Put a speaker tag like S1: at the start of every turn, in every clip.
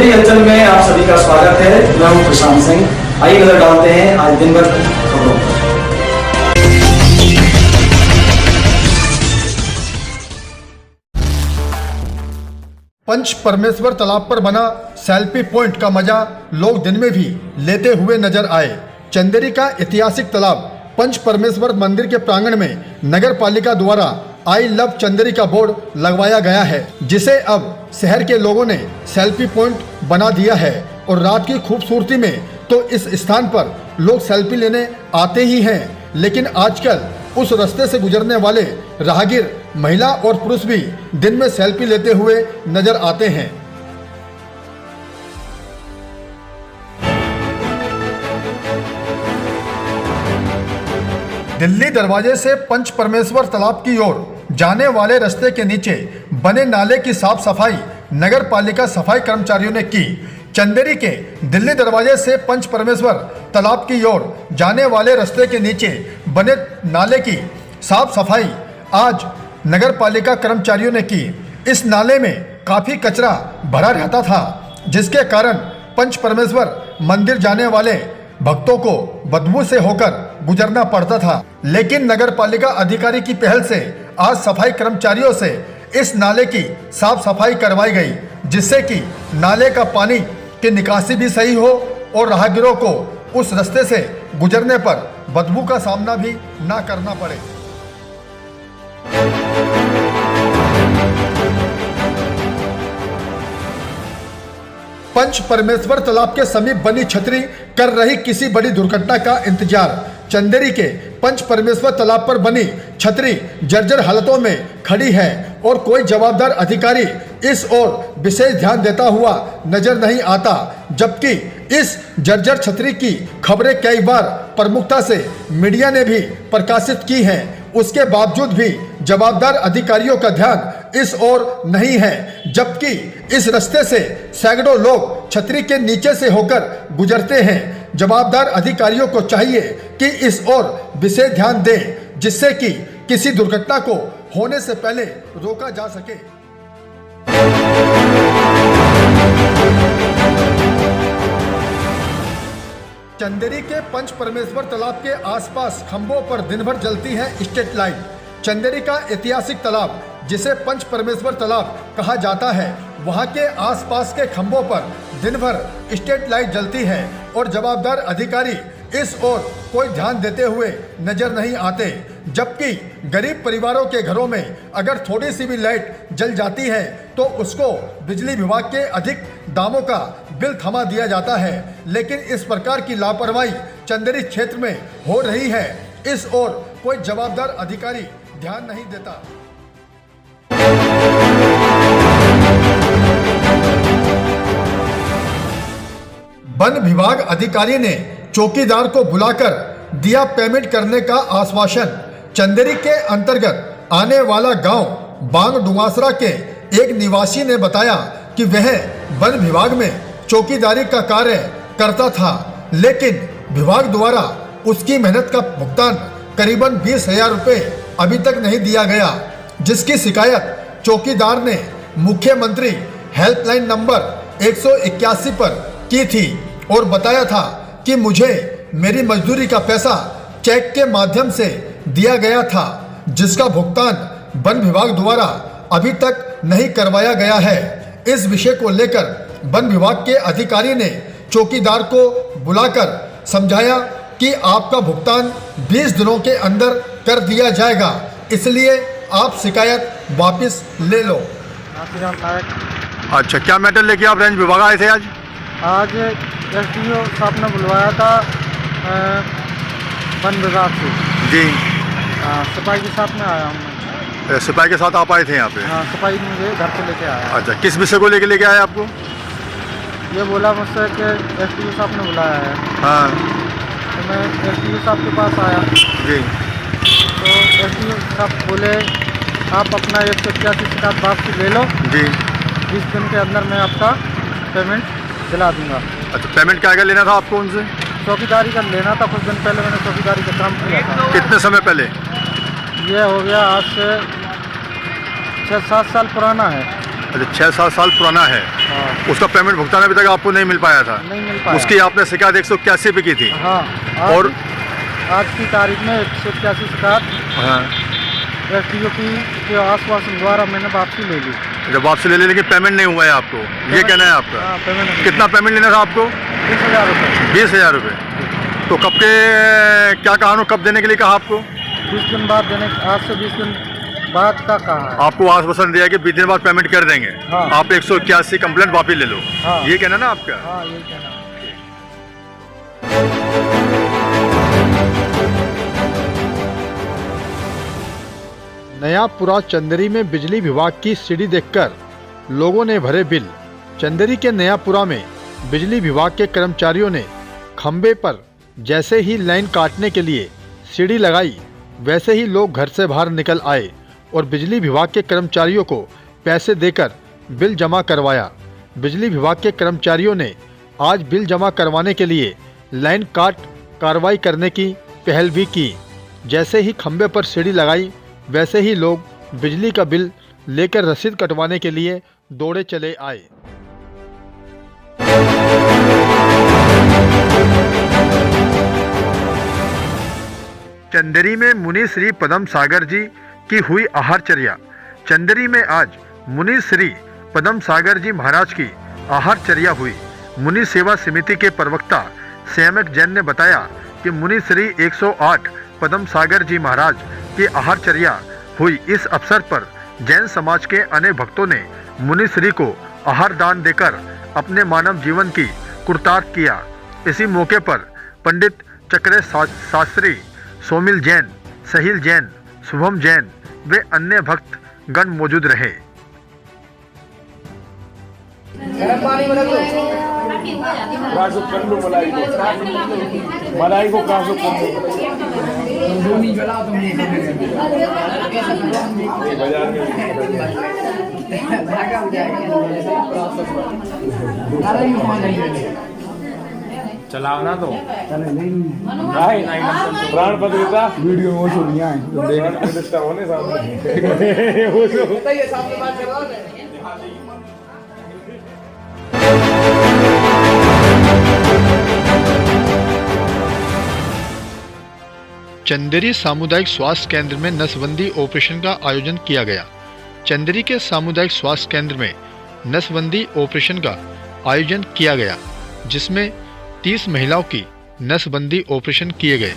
S1: चंदेरी हलचल में आप सभी का स्वागत है। मैं हूं प्रशांत सिंह। आइए नजर डालते हैं आज दिन भर की खबरों पर।
S2: पंच परमेश्वर तालाब पर बना सेल्फी पॉइंट का मजा लोग दिन में भी लेते हुए नजर आए। चंदेरी का ऐतिहासिक तालाब पंच परमेश्वर मंदिर के प्रांगण में नगर पालिका द्वारा आई लव चंदेरी का बोर्ड लगवाया गया है, जिसे अब शहर के लोगों ने सेल्फी पॉइंट बना दिया है। और रात की खूबसूरती में तो इस स्थान पर लोग सेल्फी लेने आते ही हैं, लेकिन आजकल उस रास्ते से गुजरने वाले राहगीर महिला और पुरुष भी दिन में सेल्फी लेते हुए नजर आते हैं। दिल्ली दरवाजे से पंच परमेश्वर तालाब की ओर जाने वाले रास्ते के नीचे बने नाले की साफ सफाई नगर पालिका सफाई कर्मचारियों ने की। चंदेरी के दिल्ली दरवाजे से पंच परमेश्वर तालाब की ओर जाने वाले रास्ते के नीचे बने नाले की साफ सफाई आज नगर पालिका कर्मचारियों ने की। इस नाले में काफी कचरा भरा रहता था, जिसके कारण पंच परमेश्वर मंदिर जाने वाले भक्तों को बदबू से होकर गुजरना पड़ता था। लेकिन नगर पालिका अधिकारी की पहल से आज सफाई कर्मचारियों से इस नाले की साफ सफाई करवाई गई, जिससे कि नाले का पानी की निकासी भी सही हो और राहगीरों को उस रास्ते से गुजरने पर बदबू का सामना भी ना करना पड़े। पंच परमेश्वर तालाब के समीप बनी छतरी कर रही किसी बड़ी दुर्घटना का इंतजार। चंदेरी के पंच परमेश्वर तालाब पर बनी छतरी जर्जर हालतों में खड़ी है और कोई जवाबदार अधिकारी इस ओर विशेष ध्यान देता हुआ नजर नहीं आता, जबकि इस जर्जर छतरी की खबरें कई बार प्रमुखता से मीडिया ने भी प्रकाशित की हैं। उसके बावजूद भी जवाबदार अधिकारियों का ध्यान इस ओर नहीं है, जबकि इस रास्ते से सैकड़ों लोग छतरी के नीचे से होकर गुजरते हैं। जवाबदार अधिकारियों को चाहिए कि इस ओर विशेष ध्यान दें, जिससे कि किसी दुर्घटना को होने से पहले रोका जा सके। चंदेरी के पंच परमेश्वर तालाब के आसपास खंभों पर दिन भर जलती है स्ट्रीट लाइट। चंदेरी का ऐतिहासिक तालाब, जिसे पंच परमेश्वर तालाब कहा जाता है, वहां के आसपास के खंभों पर दिन भर स्ट्रीट लाइट जलती है और जवाबदार अधिकारी इस ओर कोई ध्यान देते हुए नजर नहीं आते, जबकि गरीब परिवारों के घरों में अगर थोड़ी सी भी लाइट जल जाती है तो उसको बिजली विभाग के अधिक दामों का बिल थमा दिया जाता है। लेकिन इस प्रकार की लापरवाही चंदेरी क्षेत्र में हो रही है, इस ओर कोई जवाबदार अधिकारी ध्यान नहीं देता। वन विभाग अधिकारी ने चौकीदार को बुलाकर दिया पेमेंट करने का आश्वासन। चंदेरी के अंतर्गत आने वाला गांव बांग डुंगासरा के एक निवासी ने बताया कि वह वन विभाग में चौकीदारी का कार्य करता था, लेकिन विभाग द्वारा उसकी मेहनत का भुगतान करीबन 20,000 रुपये अभी तक नहीं दिया गया, जिसकी शिकायत चौकीदार ने मुख्यमंत्री हेल्पलाइन नंबर 181 पर की थी और बताया था कि मुझे मेरी मजदूरी का पैसा चेक के माध्यम से दिया गया था, जिसका भुगतान वन विभाग द्वारा अभी तक नहीं करवाया गया है। इस विषय को लेकर वन विभाग के अधिकारी ने चौकीदार को बुलाकर समझाया कि आपका भुगतान 20 दिनों के अंदर कर दिया जाएगा, इसलिए आप शिकायत वापस ले लो।
S3: अच्छा, क्या मैटर लेके आप रेंज विभाग आए थे आज?
S4: आज एसडीओ साहब ने बुलवाया था वन विभाग से
S3: जी।
S4: सिपाही के साथ में आया हूँ।
S3: सिपाही के साथ आप आए थे यहाँ पे?
S4: हाँ, सिपाही मुझे घर से लेके आया।
S3: अच्छा, किस विषय को लेके आए आपको?
S4: ये बोला मुझसे कि एसडीओ साहब ने बुलाया है।
S3: हाँ,
S4: तो मैं एसडीओ साहब के पास आया
S3: जी।
S4: तो एसडीओ साहब बोले आप अपना 181 शिकायत वापसी ले लो
S3: जी,
S4: 20 दिन के अंदर मैं आपका पेमेंट दिला दूंगा।
S3: अच्छा, पेमेंट क्या लेना था आपको उनसे?
S4: चौकीदारी का लेना था। कुछ दिन पहले मैंने चौकीदारी का काम किया था।
S3: कितने समय पहले?
S4: ये हो गया आज से 6-7 साल पुराना है।
S3: अच्छा, 6-7 साल पुराना है।
S4: हाँ।
S3: उसका पेमेंट भुगतान अभी तक आपको नहीं मिल पाया था?
S4: नहीं मिल पाया।
S3: उसकी आपने शिकायत 181 पे की थी?
S4: हाँ।
S3: और
S4: आज की तारीख में 181 शिकायत
S3: हाँ,
S4: एसडीओ के आश्वासन द्वारा मैंने वापसी ले ली।
S3: जब वापसी ले ली लेकिन पेमेंट नहीं हुआ है आपको, ये कहना है आपका?
S4: हाँ, पेमेंट।
S3: कितना पेमेंट लेना था आपको?
S4: 20,000 रुपये।
S3: 20,000 रुपये। तो कब के क्या कहा, कब देने के लिए कहा आपको?
S4: 20 दिन बाद देने, आज से 20 दिन बाद का कहा है।
S3: आपको आश्वासन दिया कि 20 दिन बाद पेमेंट कर देंगे।
S4: हाँ।
S3: आप 181 कंप्लेंट वापस ले लो।
S4: हाँ।
S3: ये कहना ना आपका?
S4: हाँ, यही कहना।
S2: नयापुरा चंदेरी में बिजली विभाग की सीढ़ी देखकर लोगों ने भरे बिल। चंदेरी के नयापुरा में बिजली विभाग के कर्मचारियों ने खंबे पर जैसे ही लाइन काटने के लिए सीढ़ी लगाई, वैसे ही लोग घर से बाहर निकल आए और बिजली विभाग के कर्मचारियों को पैसे देकर बिल जमा करवाया। बिजली विभाग के कर्मचारियों ने आज बिल जमा करवाने के लिए लाइन काट कार्रवाई करने की पहल भी की। जैसे ही खंबे पर सीढ़ी लगाई, वैसे ही लोग बिजली का बिल लेकर रसीद कटवाने के लिए दौड़े चले आए। चंदेरी में मुनि श्री पद्म सागर जी की हुई आहारचर्या। चंदेरी में आज मुनि श्री पद्म सागर जी महाराज की आहारचर्या हुई। मुनि सेवा समिति के प्रवक्ता श्यामक जैन ने बताया कि मुनि श्री 108 पद्म सागर जी महाराज की आहारचर्या हुई। इस अवसर पर जैन समाज के अनेक भक्तों ने मुनि श्री को आहार दान देकर अपने मानव जीवन की कृतार्थ किया। इसी मौके पर पंडित चक्रे शास्त्री, सोमिल जैन, सहिल जैन, शुभम जैन वे अन्य भक्त गण मौजूद रहे।
S5: मलाई को काजू चलाना तो प्राण पत्रिका वीडियो में सुनिया है होने
S2: चंदेरी सामुदायिक स्वास्थ्य केंद्र में नसबंदी ऑपरेशन का आयोजन किया गया। चंदेरी के सामुदायिक स्वास्थ्य केंद्र में नसबंदी ऑपरेशन का आयोजन किया गया, जिसमें 30 महिलाओं की नसबंदी ऑपरेशन किए गए।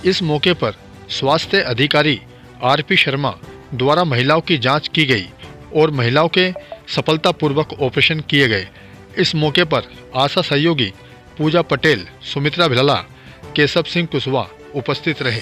S2: इस मौके पर स्वास्थ्य अधिकारी आरपी शर्मा द्वारा महिलाओं की जांच की गई और महिलाओं के सफलतापूर्वक ऑपरेशन किए गए। इस मौके पर आशा सहयोगी पूजा पटेल, सुमित्रा भिलाला, केशव सिंह कुशवाहा उपस्थित रहे।